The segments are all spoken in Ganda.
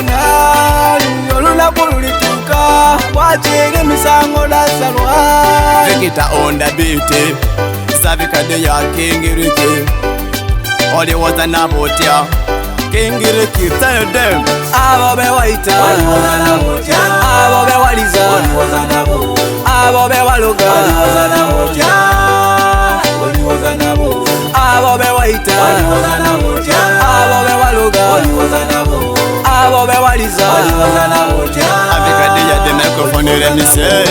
bana olunaku lulituuka bwakiri emisango nasalwa Vikita on the beat Savikade ya Kingiriki Oliwoza nabotya Kingiriki tell them abo bewaita abo bewaliza abo bewaloga abo bewaita abo bewaloga abo bewaliza Avikade ya the microphone let me say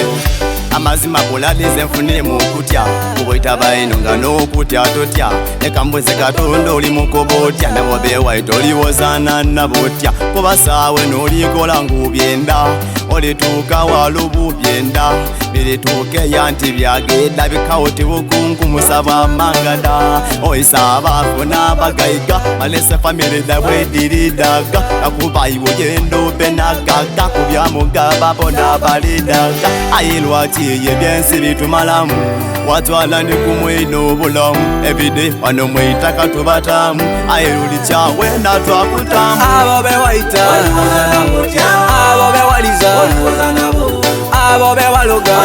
amazima buladize mfunire mukutya kuboita baino ngano okutya totya ekambuze katonda oli mukobotya nabo bewaita oliwozana nabotya kubasawe nolikola ngubyenda olituuka walubu byenda birituuke yanti byagenda bikawoti bukungu musaba amangada oyisaba afuna bagaiga malese family dabwediridaga akubayiwo gendo benagaga kubyamugaba bona balidaga ayilwati ye byensi bitumalamu watwala ni kumwino bulamu everyday wano mwitaka tubatamu ayiruli kyawe natwakutamu abo bewaita abo bewaliza abo bewaloga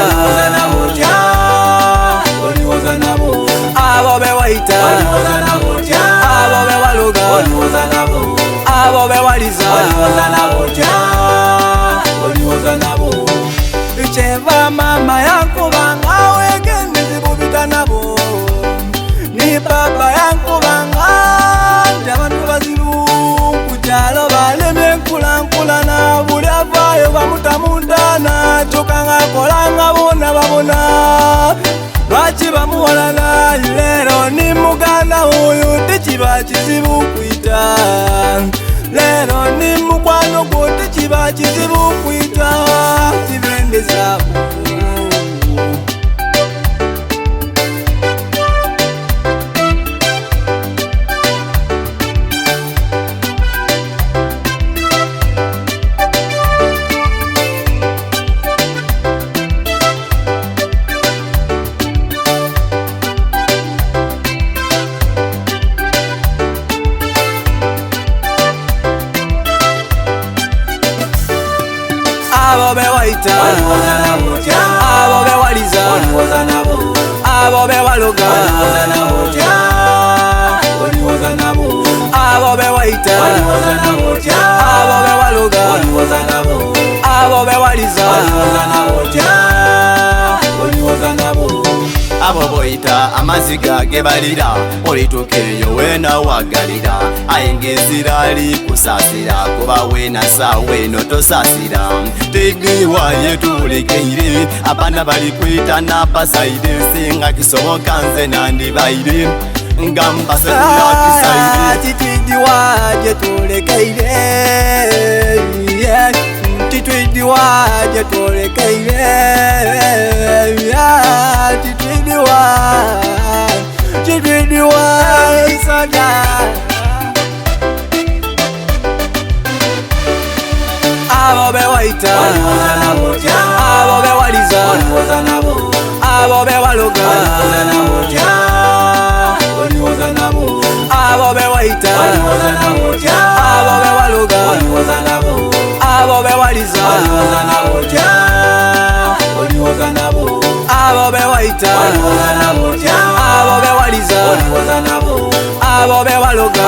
abo bewaita abo bewaloga abo bewaliza Icheva mama yangu banga wegeni zibubita nabo ni baba yangu banga abantu baziru kujalo baleme nkula buli avayo bamutamundana chokanga kolanga bona babona lwaki bamuwalana lero ni muganda oyo tekiba kizibu kwita lero ni mukwano gwo tekiba kizibu kwita zibendezabo abo bewaita abo bewaliza abo bewaloga abo bewaita abo bewaloga abo bewaliza abo boita amaziga gebalira olitukeyo wena wagalira ayingizira ali kusasira kuba wena sawe notosasira tegiwa yetulekeire abana bali kwita nabasaide singa kisoboka nze nandibaire ngamba sekulatisaide titidiwa yetulekeire titidiwa yetulekeire abo bewaita abo bewaliza abo bewaloga abo bewaita abo bewaloga abo bewaliza abo bewaita abo bewaliza abo bewaloga